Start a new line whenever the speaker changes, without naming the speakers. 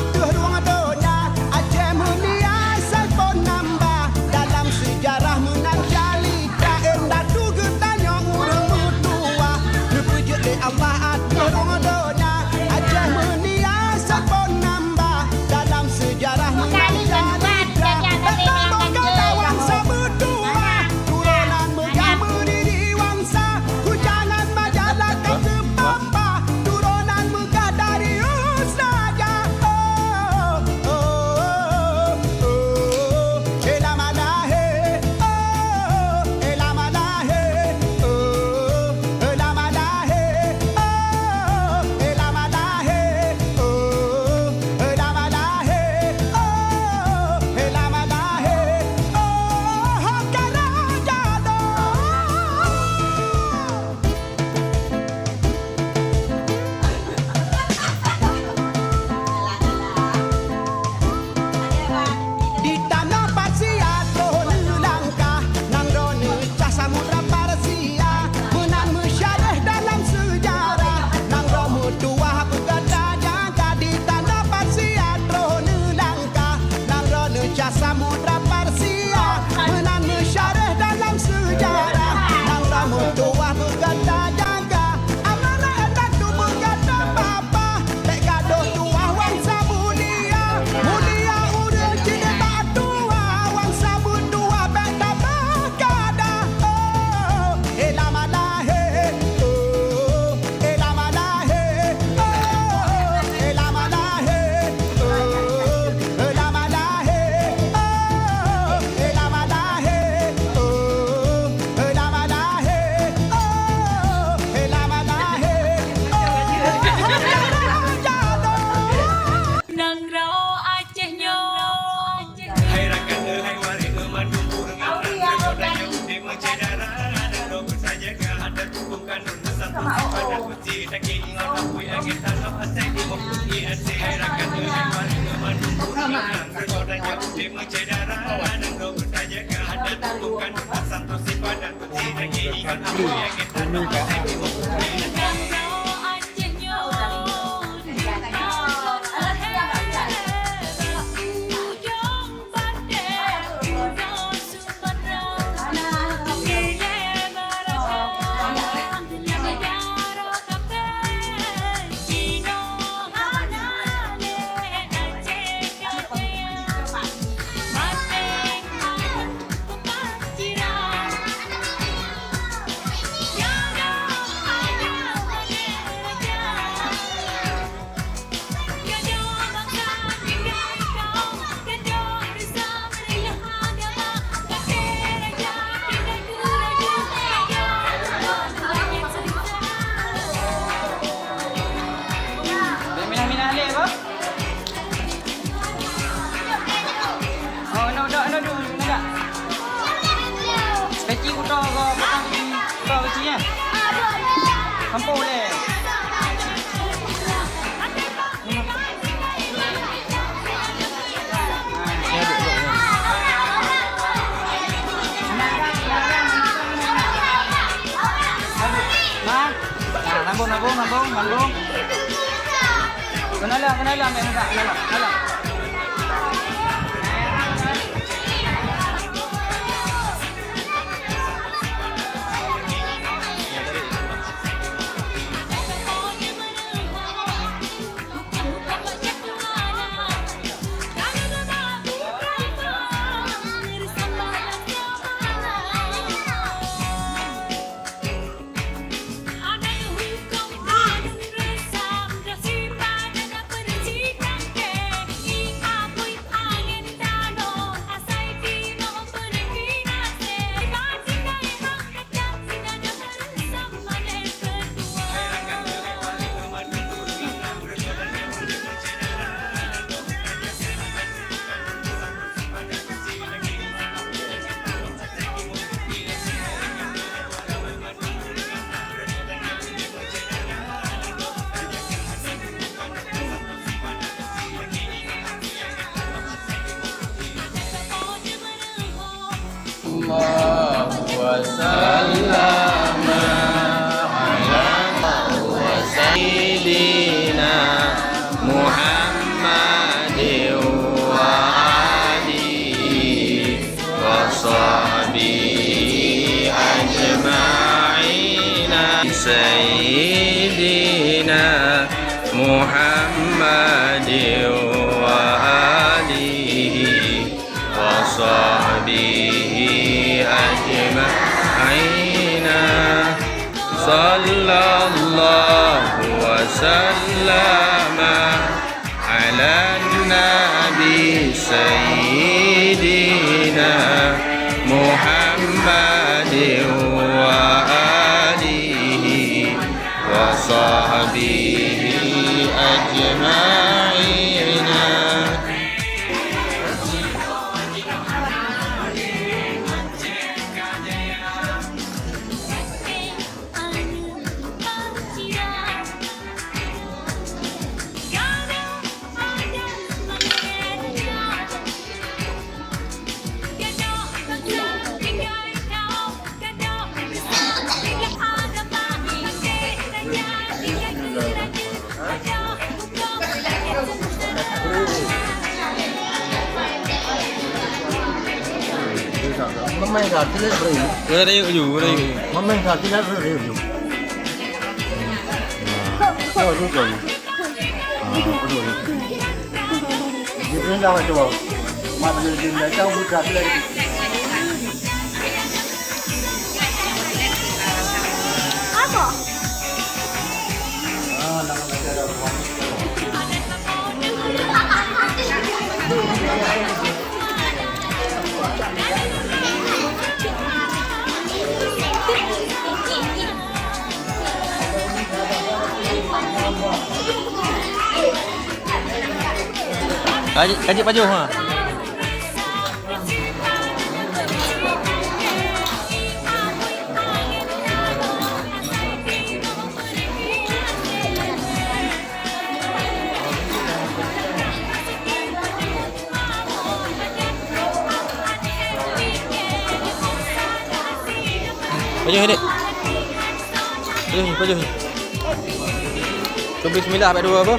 atuh ruang donya Aceh mulia asal pun nambah dalam sejarah menang jalita endah tu getanya urang mutua dipuji oleh Allah atuh ruang donya Aceh mulia asal pun nambah dalam sejarah menang jalita betapa kawan sabudua turunan megah mendiri wangsa hujangan majalah kau sepapa turunan megah dari ustaja elamalahe elamalahe elamalahe elamalahe elamalahe elamalahe karajado di tanah Persia trohne langkah nang rone cah samudra Persia menang mensyarah dalam sejarah nang romo tua berkata jaga di tanah Persia trohne langkah nang rone cah samudra Persia menang mensyarah dalam sejarah nang romo tua berkata jaga amanah enak tu berkata papa tak gaduh tua wangsa mulia mulia urang cina tak tua wangsa berdua tak berkada elamalahe elamalahe elamalahe elamalahe elamalahe elamalahe
Nang rao Aceh nyo.
Hai rakan hai wari mandung urang dan di mencedara dan do bersajaga ada tubuhkan urusan pada kunci daki ingat aku angin tanah asai di mempunyai asai hai rakan hai wari mandung urang dan di mencedara dan do bersajaga ada tubuhkan urusan pada kunci daki ingat aku angin tanah asai di mempunyai
Nang rao Aceh nyo. Ujung bandar Pulau Sumatera. Kile barang negara kapten Cino hanale Aceh kapten Mateng kepaciran Yada ada maneja Gado bangsa tinggal kau Gado bersama meriah agama Kakek raja pindah ke raja Langit cerita
Minah-minah alik apa? Oh, no, nak. Peci kuda ke potong kuda peci ya? Campur boleh. Nabung. Kenalah, ambil muka. Kenalah.
wasallama ala sayyidina Muhammad سيدنا محمد وآله وصحبه أجمعين صلى الله وسلم على النبي سيدنا محمد وآله وصحبه أجمعين.
Mamang kat sini beri.
Adaอยู่adaอยู่
Mamang kat sini beri. Oh, tu tu. Tu. Dia dah tu. Mak dia dah tahu bukan lagi.
Apa?
Ah, nak ada.
Kajik baju ha. Baju ni. Baju. Tu bismillah baik dua apa?